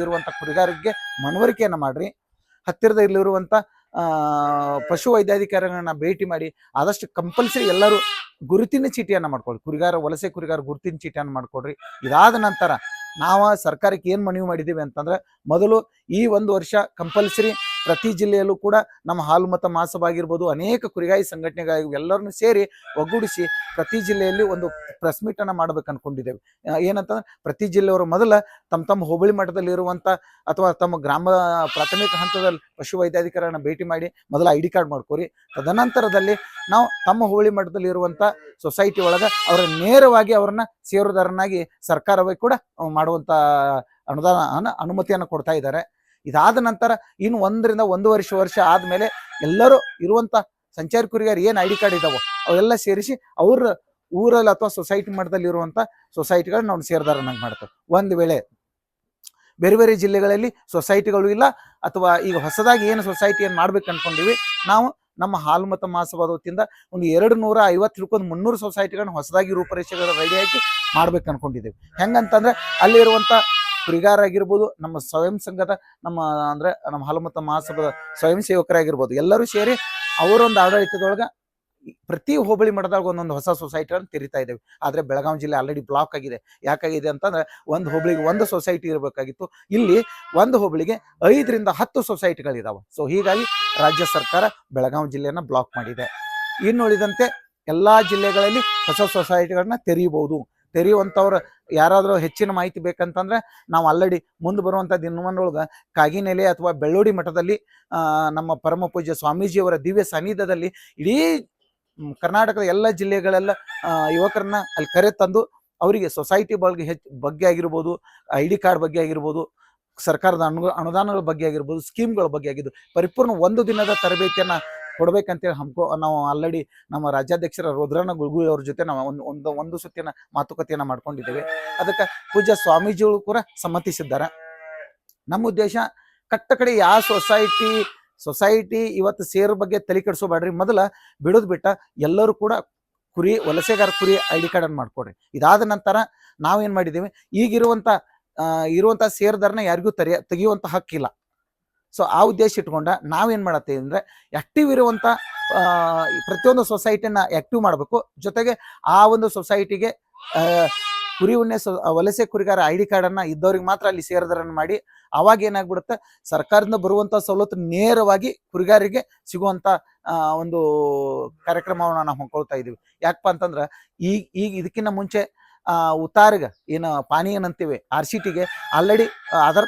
ಇರುವಂಥ ಕುರಿಗಾರರಿಗೆ ಮನವರಿಕೆಯನ್ನು ಮಾಡ್ರಿ. ಹತ್ತಿರದಲ್ಲಿರುವಂಥ ಪಶು ವೈದ್ಯಾಧಿಕಾರಿಗಳನ್ನ ಭೇಟಿ ಮಾಡಿ ಆದಷ್ಟು ಕಂಪಲ್ಸರಿ ಎಲ್ಲರೂ ಗುರುತಿನ ಚೀಟಿಯನ್ನು ಮಾಡ್ಕೊಳ್ರಿ. ವಲಸೆ ಕುರಿಗಾರ ಗುರುತಿನ ಚೀಟಿಯನ್ನು ಮಾಡ್ಕೊಡ್ರಿ. ಇದಾದ ನಂತರ ನಾವು ಸರ್ಕಾರಕ್ಕೆ ಏನು ಮನವಿ ಮಾಡಿದ್ದೀವಿ ಅಂತಂದ್ರೆ, ಮೊದಲು ಈ ಒಂದು ವರ್ಷ ಕಂಪಲ್ಸರಿ ಪ್ರತಿ ಜಿಲ್ಲೆಯಲ್ಲೂ ಕೂಡ ನಮ್ಮ ಹಾಲು ಮತ್ತು ಮಾಸವಾಗಿರ್ಬೋದು, ಅನೇಕ ಕುರಿಗಾಯಿ ಸಂಘಟನೆಗಳು ಎಲ್ಲರನ್ನೂ ಸೇರಿ ಒಗ್ಗೂಡಿಸಿ ಪ್ರತಿ ಜಿಲ್ಲೆಯಲ್ಲಿ ಒಂದು ಪ್ರೆಸ್ ಮೀಟ್ ಅನ್ನು ಮಾಡ್ಬೇಕು ಅನ್ಕೊಂಡಿದ್ದೇವೆ. ಏನಂತಂದ್ರೆ, ಪ್ರತಿ ಜಿಲ್ಲೆಯವರು ಮೊದಲ ತಮ್ಮ ಹೋಬಳಿ ಮಟ್ಟದಲ್ಲಿ ಇರುವಂಥ ಅಥವಾ ತಮ್ಮ ಗ್ರಾಮ ಪ್ರಾಥಮಿಕ ಹಂತದಲ್ಲಿ ಪಶು ವೈದ್ಯಾಧಿಕಾರಿಗಳನ್ನ ಭೇಟಿ ಮಾಡಿ ಮೊದಲ ID ಕಾರ್ಡ್ ಮಾಡ್ಕೋರಿ. ತದನಂತರದಲ್ಲಿ ನಾವು ತಮ್ಮ ಹೋಬಳಿ ಮಟ್ಟದಲ್ಲಿ ಇರುವಂಥ ಸೊಸೈಟಿ ಒಳಗೆ ಅವರ ನೇರವಾಗಿ ಅವರನ್ನ ಷೇರುದಾರನಾಗಿ ಸರ್ಕಾರವೇ ಕೂಡ ಮಾಡುವಂಥ ಅನುಮತಿಯನ್ನು ಕೊಡ್ತಾ ಇದ್ದಾರೆ. ಇದಾದ ನಂತರ ಇನ್ನು 1 ರಿಂದ 1.5 ವರ್ಷ ಆದಮೇಲೆ ಎಲ್ಲರೂ ಇರುವಂಥ ಸಂಚಾರಿ ಕುರಿಗಾರ ಏನು ID ಕಾರ್ಡ್ ಇದಾವೋ ಅವೆಲ್ಲ ಸೇರಿಸಿ ಅವ್ರ ಊರಲ್ಲಿ ಅಥವಾ ಸೊಸೈಟಿ ಮಟ್ಟದಲ್ಲಿ ಇರುವಂಥ ಸೊಸೈಟಿಗಳನ್ನ ನಾವು ಷೇರುದಾರನಾಗಿ ಮಾಡ್ತೇವೆ. ಒಂದು ವೇಳೆ ಬೇರೆ ಬೇರೆ ಜಿಲ್ಲೆಗಳಲ್ಲಿ ಸೊಸೈಟಿಗಳು ಇಲ್ಲ ಅಥವಾ ಈಗ ಹೊಸದಾಗಿ ಏನು ಸೊಸೈಟಿಯನ್ನು ಮಾಡ್ಬೇಕು ಅನ್ಕೊಂಡಿವಿ, ನಾವು ನಮ್ಮ ಹಾಲು ಮತ್ತು ಮಾಸವಾದ ವತಿಯಿಂದ ಒಂದು 250 300 ಸೊಸೈಟಿಗಳನ್ನ ಹೊಸದಾಗಿ ರೂಪರೇಷೆಗಳು ರೆಡಿ ಆಗಿ ಮಾಡ್ಬೇಕು ಅನ್ಕೊಂಡಿದ್ದೀವಿ. ಹೆಂಗಂತಂದ್ರೆ ಅಲ್ಲಿರುವಂಥ ಕುರಿಗಾರ ಆಗಿರ್ಬೋದು, ನಮ್ಮ ಸ್ವಯಂ ಸಂಘದ ನಮ್ಮ ಹಾಲು ಮತ್ತು ಮಹಾಸಭಾದ ಸ್ವಯಂ ಸೇವಕರಾಗಿರ್ಬೋದು, ಎಲ್ಲರೂ ಸೇರಿ ಅವರೊಂದು ಆಡಳಿತದೊಳಗೆ ಪ್ರತಿ ಹೋಬಳಿ ಮಟ್ಟದಾಗ ಒಂದೊಂದು ಹೊಸ ಸೊಸೈಟಿಗಳನ್ನು ತೆರಿತಾ ಇದ್ದೇವೆ. ಆದರೆ ಬೆಳಗಾವಿ ಜಿಲ್ಲೆ ಆಲ್ರೆಡಿ ಬ್ಲಾಕ್ ಆಗಿದೆ. ಯಾಕಾಗಿದೆ ಅಂತಂದ್ರೆ, ಒಂದು ಹೋಬಳಿಗೆ 1 ಸೊಸೈಟಿ ಇರಬೇಕಾಗಿತ್ತು, ಇಲ್ಲಿ ಒಂದು ಹೋಬಳಿಗೆ 5 ರಿಂದ 10 ಸೊಸೈಟಿಗಳಿದಾವೆ. ಸೊ ಹೀಗಾಗಿ ರಾಜ್ಯ ಸರ್ಕಾರ ಬೆಳಗಾವಿ ಜಿಲ್ಲೆಯನ್ನು ಬ್ಲಾಕ್ ಮಾಡಿದೆ. ಇನ್ನು ಉಳಿದಂತೆ ಎಲ್ಲಾ ಜಿಲ್ಲೆಗಳಲ್ಲಿ ಹೊಸ ಸೊಸೈಟಿಗಳನ್ನ ತೆರೆಯುವಂಥವ್ರು ಯಾರಾದರೂ ಹೆಚ್ಚಿನ ಮಾಹಿತಿ ಬೇಕಂತಂದ್ರೆ, ನಾವು ಆಲ್ರೆಡಿ ಮುಂದೆ ಬರುವಂಥ ದಿನಮಾನದೊಳಗೆ ಕಾಗಿನೆಲೆ ಅಥವಾ ಬೆಳ್ಳೋಡಿ ಮಠದಲ್ಲಿ ನಮ್ಮ ಪರಮ ಪೂಜ್ಯ ಸ್ವಾಮೀಜಿಯವರ ದಿವ್ಯ ಸಾನ್ನಿಧ್ಯದಲ್ಲಿ ಇಡೀ ಕರ್ನಾಟಕದ ಎಲ್ಲ ಜಿಲ್ಲೆಗಳೆಲ್ಲ ಯುವಕರನ್ನ ಅಲ್ಲಿ ಕರೆ ತಂದು ಅವರಿಗೆ ಸೊಸೈಟಿ ಬಗ್ಗೆ ಆಗಿರ್ಬೋದು, ID ಕಾರ್ಡ್ ಬಗ್ಗೆ ಆಗಿರ್ಬೋದು, ಸರ್ಕಾರದ ಅನುದಾನಗಳ ಬಗ್ಗೆ ಆಗಿರ್ಬೋದು, ಸ್ಕೀಮ್ಗಳ ಬಗ್ಗೆ ಆಗಿದ್ದು ಪರಿಪೂರ್ಣ 1 ದಿನದ ತರಬೇತಿಯನ್ನು ಕೊಡ್ಬೇಕಂತೇಳಿ ನಾವು ಆಲ್ರೆಡಿ ನಮ್ಮ ರಾಜ್ಯಾಧ್ಯಕ್ಷರ ರುದ್ರಣ್ಣ ಗುಳ್ಗುಳಿ ಅವ್ರ ಜೊತೆ ನಾವು ಒಂದು ಸುತ್ತಿನ ಮಾತುಕತೆಯನ್ನು ಮಾಡ್ಕೊಂಡಿದ್ದೇವೆ. ಅದಕ್ಕೆ ಪೂಜ್ಯ ಸ್ವಾಮೀಜಿಗಳು ಕೂಡ ಸಮ್ಮತಿಸಿದ್ದಾರೆ. ನಮ್ಮ ಉದ್ದೇಶ ಕಟ್ಟ ಕಡೆ ಯಾವ ಸೊಸೈಟಿ ಇವತ್ತು ಸೇರ್ ಬಗ್ಗೆ ತಲೆ ಕೆಡಿಸೋಬೇಡ್ರಿ. ಮೊದಲ ಬಿಟ್ಟ ಎಲ್ಲರೂ ಕೂಡ ವಲಸೆಗಾರ ಕುರಿ ID ಕಾರ್ಡ್ ಅನ್ನು ಮಾಡ್ಕೊಡ್ರಿ. ಇದಾದ ನಂತರ ನಾವೇನ್ ಮಾಡಿದ್ದೀವಿ, ಇರುವಂತ ಷೇರುದಾರನ ಯಾರಿಗೂ ತೆಗೆಯುವಂತ ಹಕ್ಕಿಲ್ಲ. ಸೊ ಆ ಉದ್ದೇಶ ಇಟ್ಕೊಂಡ ನಾವೇನ್ ಮಾಡತ್ತೀವಿ ಅಂದ್ರೆ, ಆಕ್ಟಿವ್ ಇರುವಂತ ಪ್ರತಿಯೊಂದು ಸೊಸೈಟಿನ ಆಕ್ಟಿವ್ ಮಾಡಬೇಕು. ಜೊತೆಗೆ ಆ ಒಂದು ಸೊಸೈಟಿಗೆ ವಲಸೆ ಕುರಿಗಾರ ID ಕಾರ್ಡ್ ಅನ್ನ ಇದ್ದವ್ರಿಗೆ ಮಾತ್ರ ಅಲ್ಲಿ ಷೇರುದಾರನ್ನ ಮಾಡಿ, ಅವಾಗ ಏನಾಗ್ಬಿಡುತ್ತೆ, ಸರ್ಕಾರದಿಂದ ಬರುವಂತ ಸವಲತ್ತು ನೇರವಾಗಿ ಕುರಿಗಾರಿಗೆ ಸಿಗುವಂತ ಒಂದು ಕಾರ್ಯಕ್ರಮವನ್ನು ನಾವು ಹೊಂದ್ಕೊಳ್ತಾ ಇದೀವಿ. ಯಾಕಪ್ಪ ಅಂತಂದ್ರ ಈಗ ಇದಕ್ಕಿಂತ ಮುಂಚೆ ಉತ್ತಾರಿಗೆ ಏನು ಪಾನಿ ಏನಂತೀವಿ RCTಗೆ ಆಲ್ರೆಡಿ ಆಧಾರ್ ಕಾರ್ಡ್